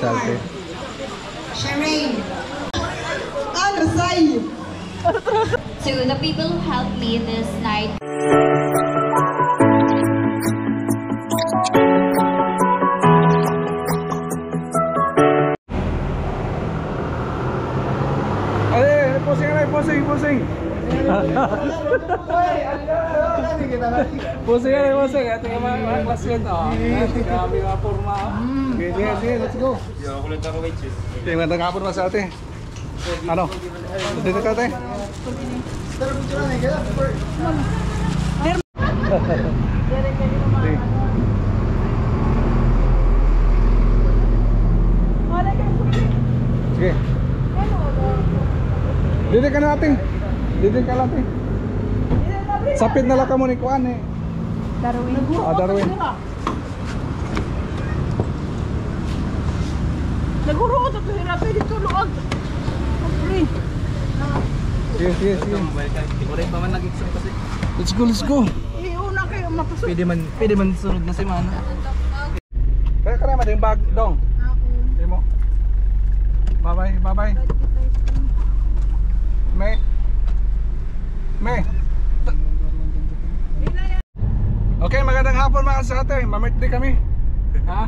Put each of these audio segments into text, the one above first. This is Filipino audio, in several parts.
Salte. Shireen. Ano sa'yo? To the people who helped me this night. Pusing. Pusing. Ito yung mga klasyon. Grabe mga forma. Sige, let's go. Sige, magandang hapon sa ate. Ano? Dito ka ate? Sige. Dito ka natin. Dito ka natin. Sapit na lang ka mo ni Kuan eh. Darwin. Darwin. Naguro ko sa pahirapi dito luag. Sige. Let's go. Iuna kayo mapasok. Pwede man sunod na semana. Kaya ka naman yung bag dong. Hindi mo. Bye. May. Okay, magandang hapon mga kasate. Mamit din kami. Ha?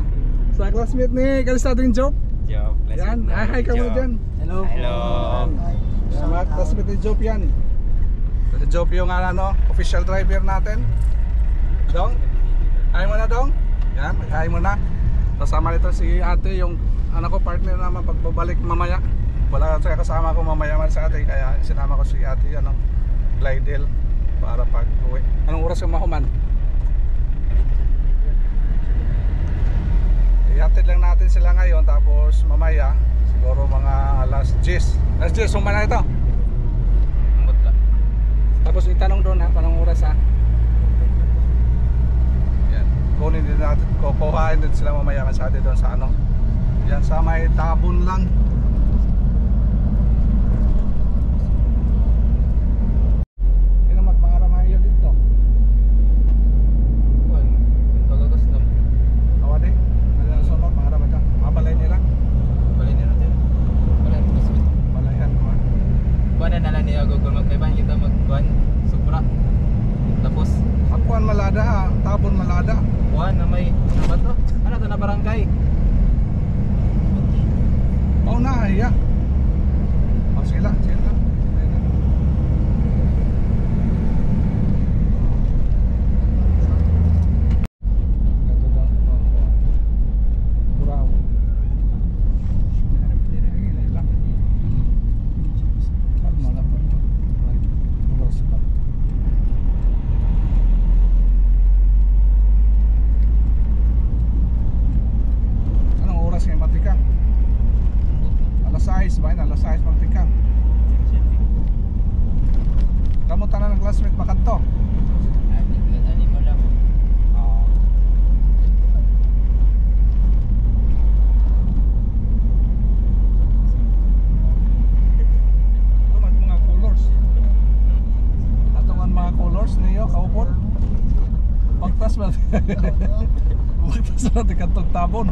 Sa classmate ni Kalisadong Job. Yan, hi ka mo dyan. Hello. Sa mga classmate ni Job yan. Si Job yung official driver natin. Dong, hi mo na Dong. Yan, mag-hi mo na. Kasama nito si ate, yung anak ko partner naman pagbabalik mamaya. Wala kasi kasama ko mamaya man sa ate, kaya sinama ko si ate Glidel para pag-uwi. Anong oras yung mahuman? Ihatid lang natin sila ngayon, tapos mamaya siguro mga alas 10. Alas 10, summa na ito. Tapos itanong doon ha, panong oras ha. Yan, kunin din natin, kukuhain din sila mamaya sa ate doon sa yan sa may Tabon lang. Tabon Malada. Kuan na may ano ba to? Ano to na barangay? Oh na, iya. Oh sila. Alas 6 magtikang. Kamu tanan ng classmate bakit to? Ani mo lang. Tuman mga colors. Atungan mga colors niyo kaupot. Pagtas ba? Pagtas ba di katong Tabon.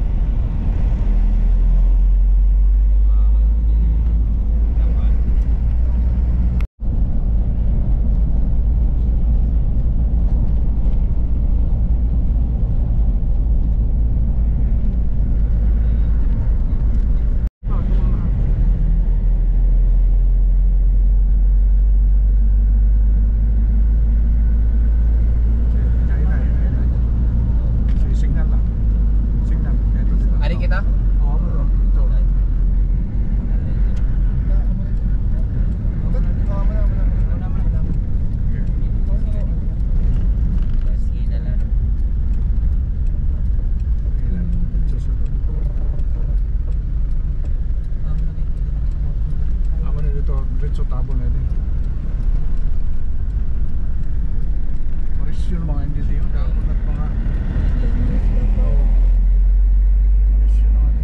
Diretso Tabon na din. Paris yung mga hindi diyo. Dapat at mga Paris yun naman.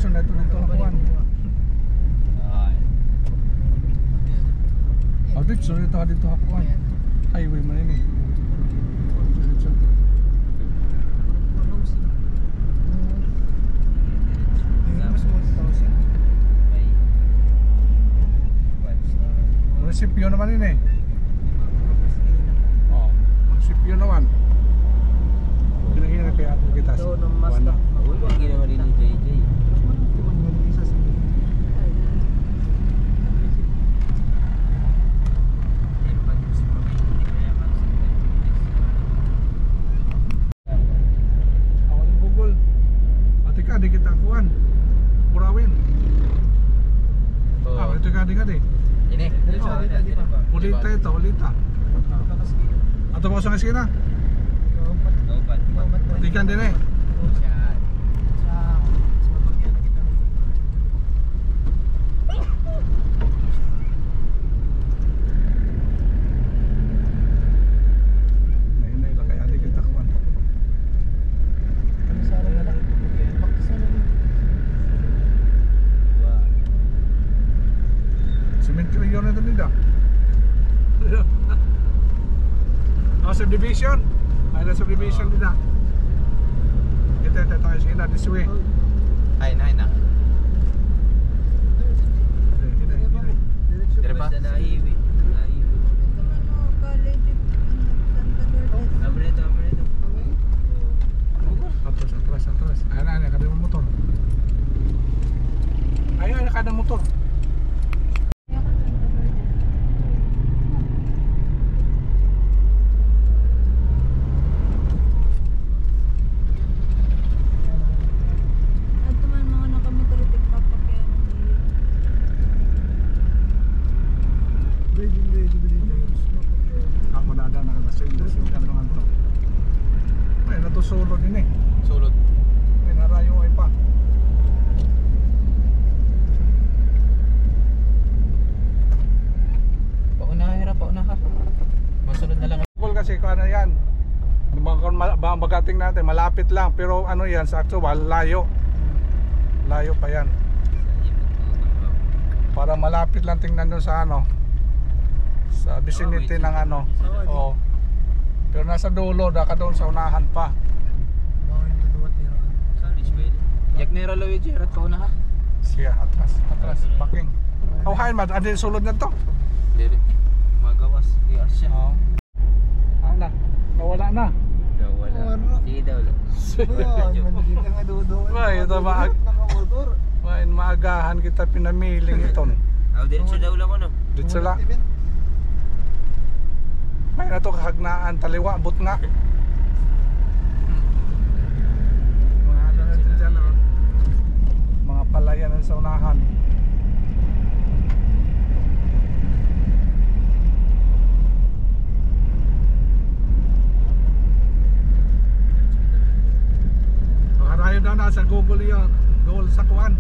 diretso na ito nito hakuan. Diretso dito hakuan. Highway man ini. Diretso. Munisipyo naman ini. Oh, munisipyo naman. Hinahinap kaya ato kita. Ito ng Mazda. Uy, wag ginawa rin ni JJ. Awal ng Google. Ate ka, di kita kuan. Burawin. Ah, ito ka, di ka di. Ini. Ulita ito, ulita. Ato ko sa esquina. Tikan din eh. Nahinay lang kaya di kita kuan. Cemetery yun ito nila. Subdivision. Ay, na subdivision din na. Ito tayo sila, this way. Ay na. Dire pa? Atras. Ayan, kada ng motor. Ayan, kada ng motor. Ako na nakalasing kanungan to. May natusulod din eh. Sulod. May narayo ay pa. Pauna ka. Masunod na lang. Google kasi kung ano yan. Magating natin, malapit lang. Pero ano yan, sa actual, layo. Layo pa yan. Para malapit lang tingnan doon sa ano. Sa vicinity ng ano. Oo. Pero nasa dulo, daka doon sa unahan pa. Yak nera Luigi, rat pauna ka. Siya, atras, backing. Hain man, ano yung sulod na to? Dili. Magawas. Iyas siya. Oo. Ano? Nawala na. Wala. Sige daw lang. Ay, ito maagahan kita pinamiling ito. Diretso daw lang ano. Dito lang. May na to kahagnaan, taliwa, but nga. Mga ano natin dyan, oh. Mga palayan sa unahan. Makarayo daw na sa Google yun. Google sa kuwan.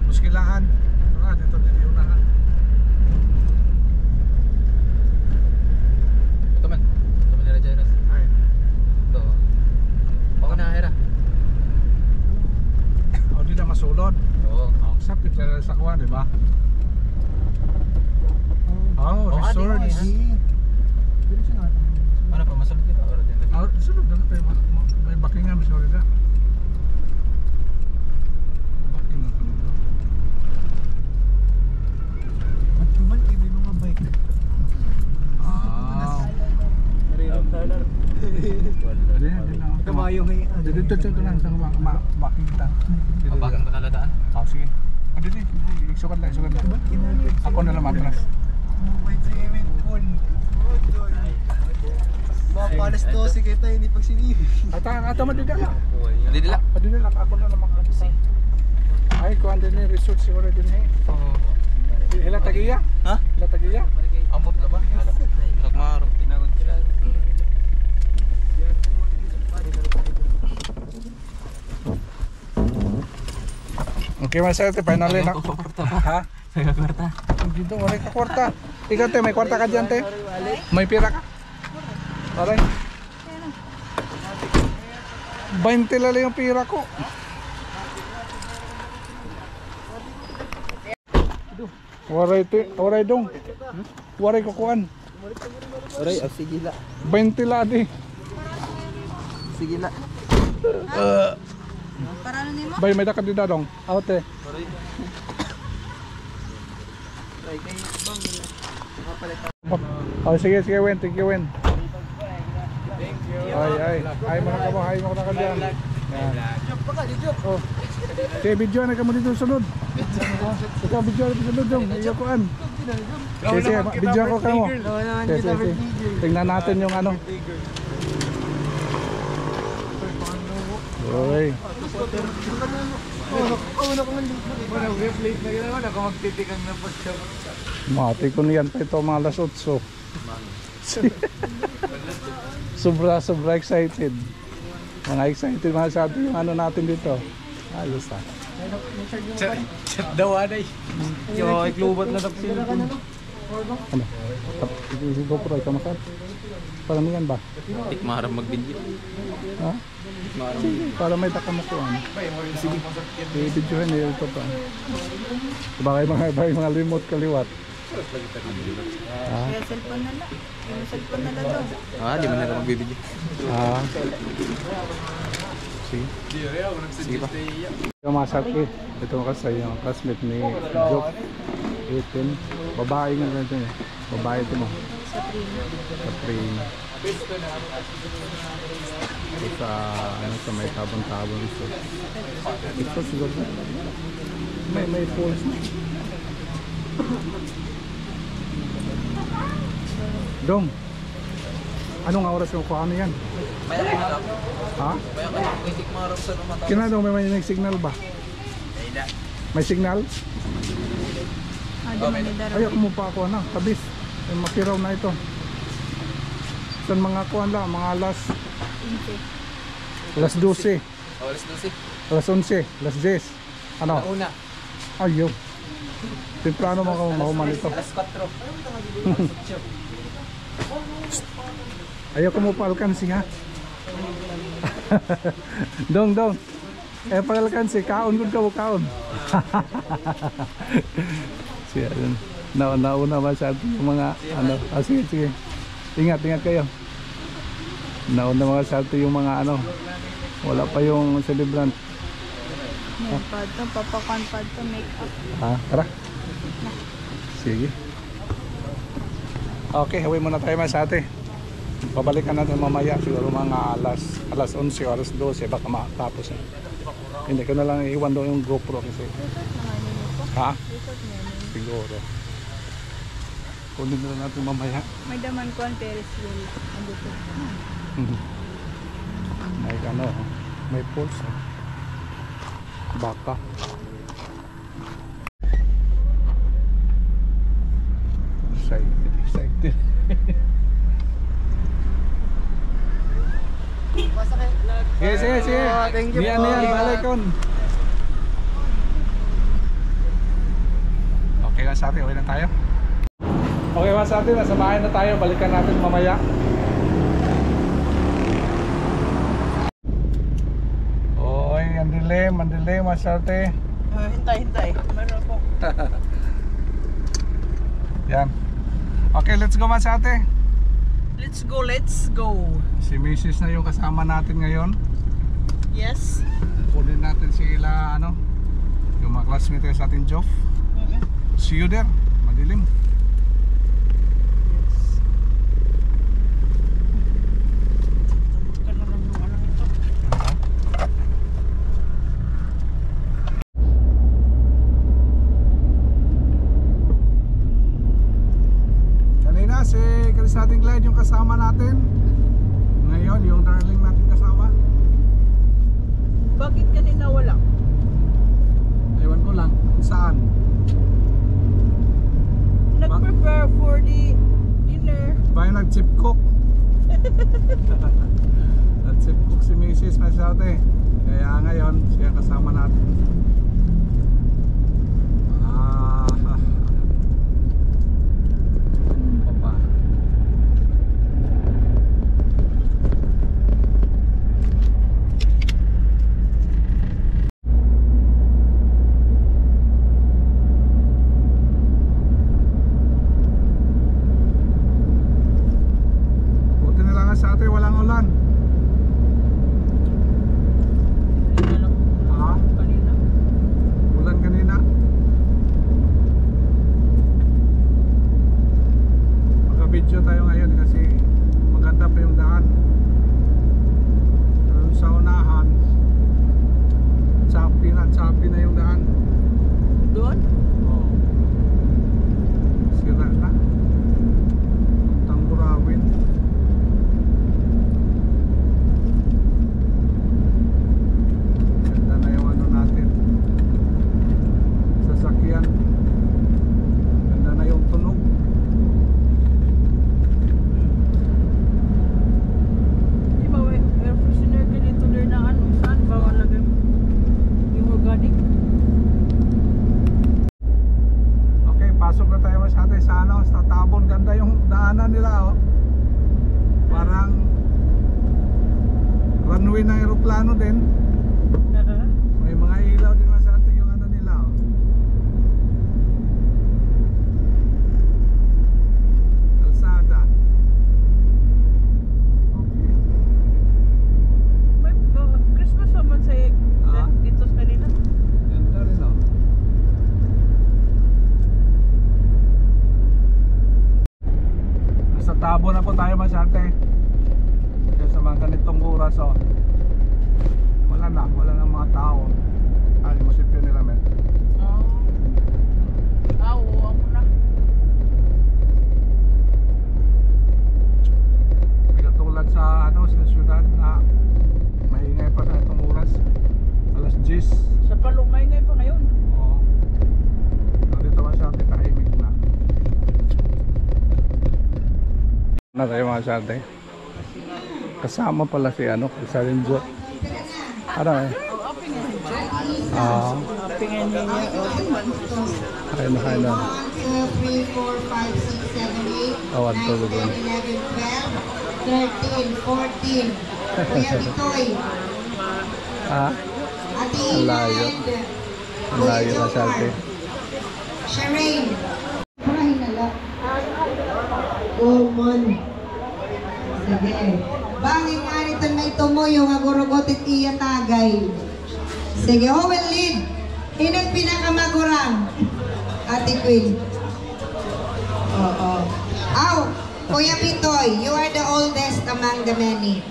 Muskilaan. Dito din yung unahan. Ito man nila Jairus. Ay. Ito. Pauna hera. O di na masulod. Oo. Sapit na sa kuwan, di ba? Oh, resorts. Ano pa masunod dito? Or din lagi? Sunod na tayo. May Buckingham, sorry na. Buckingham pa nito. Kamayo Dito lang sa baking kita. Pabagan ba naladaan? Oh, sige. Dito, isukat lang. Ako na lang matras. Mapalas to si kita hindi pag sinibi. Ata madida ka. Hindi nila. Madida lang ako na lang makakasi. Ay, kuan din ni resort siguro din eh. Oo. Hila tagiya? Ha? Hila tagiya? Ambot na ba? Nagmaro. Tinagod sila. Okay, masaya te finally na. Ha? Nagkakwarta. Dito wala ka kwarta. Ikaw te, may kwarta ka diyan te? May pira ka? Aray. 20 lala yung pira ko. Waray dong. Waray kukuan. Aray, sige la. 20 ladi. Sige la. Para ano nimo? Bay, may dakad dito dong. Ate. Oh, sige, Wen. Thank you, Wen. Ay mo na ka dyan. Yan. Oh. Sige, video na ka mo dito sunod. Ikaw, video na sunod dong. Iyo ko an. Sige, video ko ka mo. Sige. Tingnan natin yung ano. Oy. Mati ko niyan pa ito mga alas 8. Sobra excited. Mga excited mga sa atin yung ano natin dito. Ayos ah. Chat daw aday. Yo, iklubat na tapos sila. Ano? Ito GoPro ikaw makat. Paramihan ba? Tikmarang magbinyo. Ha? Para may takamukuan. Sige. I-videohan niyo ito pa. Baka yung mga remote kaliwat. Kaya cellphone na lang. Yung cellphone na lang daw. Di man na magbibidyo. Sige. Sige pa. Yung mga sakit. Ito kasi yung classmate ni Job. 18. Babae nga ganito eh. Babae ito mo. Katrina. Sa ano sa may tabon-tabon ito. Ito siguro. May pulse na. Dong. Anong oras yung kuha ano yan? Ha? Kinadong may signal ba? May signal? Di man ni Daro. Ayaw mo pa ako na, tabis. Mapiraw na ito. Saan mga kuhan lang, mga alas 12. Alas 12. Alas 11, alas 10. Ano? Una. Ayaw. Temprano mahuman ito. Alas 4. Ayaw ko mo pa-alkansi ha. Dong. Pa-alkansi, kaon gud ka mo kaon. Siya dun. Nauna masyado yung mga ano. Sige. Ingat kayo. Nauna masyado yung mga ano. Wala pa yung celebrant. May pad to, papakan pad to, make up. Ha? Tara. Sige. Okay, hawin muna tayo mas ate. Pabalikan natin mamaya siguro mga alas 11 o alas 12 baka matapos eh. Hindi ko na lang iwan doon yung GoPro kasi. Ha? Siguro. Kunin na lang natin mamaya. May daman ko ang Ferris wheel. Ando to. May ano, may pulse. Baka. Excited. Sige. Thank you Niyan, po. balay kon. Okay lang sa atin, okay lang tayo. Okay lang sa atin, nasa bahay na tayo, balikan natin mamaya. Oy, ang dilim, masarte. Hintay. Meron po. Yan. Okay, let's go masarte. Let's go. Si Mrs. na yung kasama natin ngayon. Yes. Kunin natin sila ano, yung mga classmates sa ating Joff. See you there. Madilim. Kanina si Chris natin Clyde yung kasama natin. Ngayon yung darling natin kasama. Bakit kanina wala? Ewan ko lang kung saan. Nag-prepare for the dinner. Bayo nag-chip cook. Nag-chip cook si Mrs. Masarte. Kaya ngayon siya kasama natin. Papa. masyado sa ano, sa Tabon. Ganda yung daanan nila oh. Parang runway ng aeroplano din. May mga ilaw din masyado yung ano nila oh. Kalsada. Okay. May Christmas naman sa Ah. dito sa kanila. Ganda rin oh. Nasa Tabon na po tayo masyate. Kaya sa mga ganitong oras oh. Wala na mga tao. Ay, musipyo nila men. Oo, ako na. Pinatulad sa ano sa syudad na maingay pa sa itong oras. Alas 10. Sa Palumay ngayon pa ngayon. Oo. So, dito masyate tahimik na. Na tayo masyate. Kasama pala si ano, isa rin Jo. Ano eh? Pingan niya niya. Kain na. 1, 2, 3, 4, 5, 6, 7, 8, Awad to 9, 10, 11, 12, 13, 14. Kuya Bitoy. Ha? Ate Ang layo. and Ang layo masyate. Shireen. Marahin na lang. Common. Sige. Bangin nga nito na ito mo yung agurugotit iya tagay. Sige, who will lead? Hinang pinakamagurang? Ate Queen. Oo. Aw, Kuya Pitoy, you are the oldest among the many.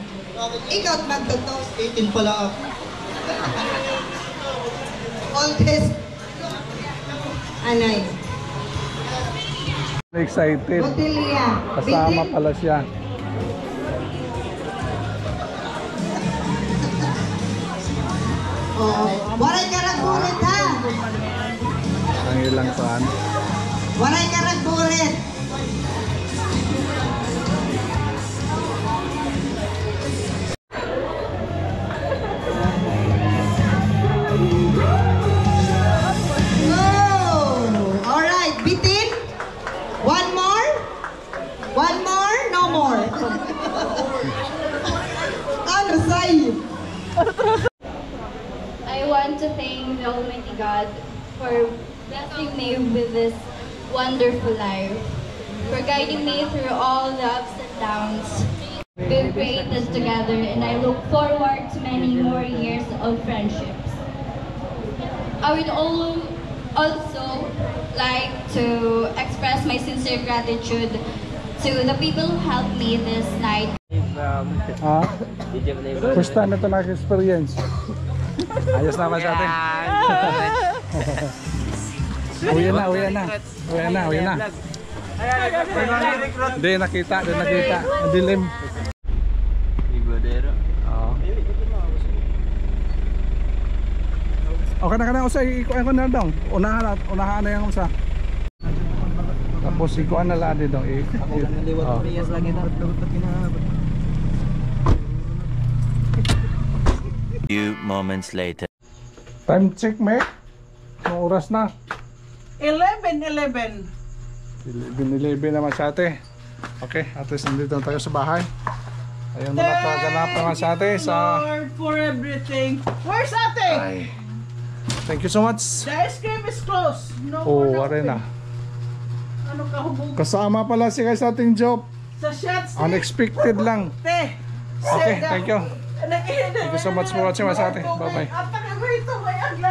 Ikaw at magtutos. 18 pala ako. Oldest. Anay. Excited. Botelia. Kasama pala siya. Oo. Waray karagbulit ha. Ang ilang saan. Waray karagbulit. Oh! Alright, bitin. One more? One more? No more. Ano sa'yo? I want to thank the Almighty God for blessing me with this wonderful life, for guiding me through all the ups and downs we've created together, and I look forward to many more years of friendships. I would also like to express my sincere gratitude to the people who helped me this night. Ha? First time ito na-experience. Ayos na masyate. Uwi na. Hindi nakita. Ang dilim. Oo. Okay na usay ikuan ko na dong. Unahan na yung usa. Tapos ikuan na lang din dong. Oh. Few moments later. Time check me. Ang oras na. 11. 11 naman sa ate. Okay, at least nandito na tayo sa bahay. Ayun na nakaganapan nga sa ate sa... Lord for everything. Where's ate? Ay. Thank you so much. The ice cream is closed. No Oh, more wala na. Ano ka hubog? Kasama pala si guys sa ating job. Sa shots. Unexpected lang. Te. Okay, thank you. Thank you so much for watching, Mas Ate. Bye-bye. At taga-grito, may agla.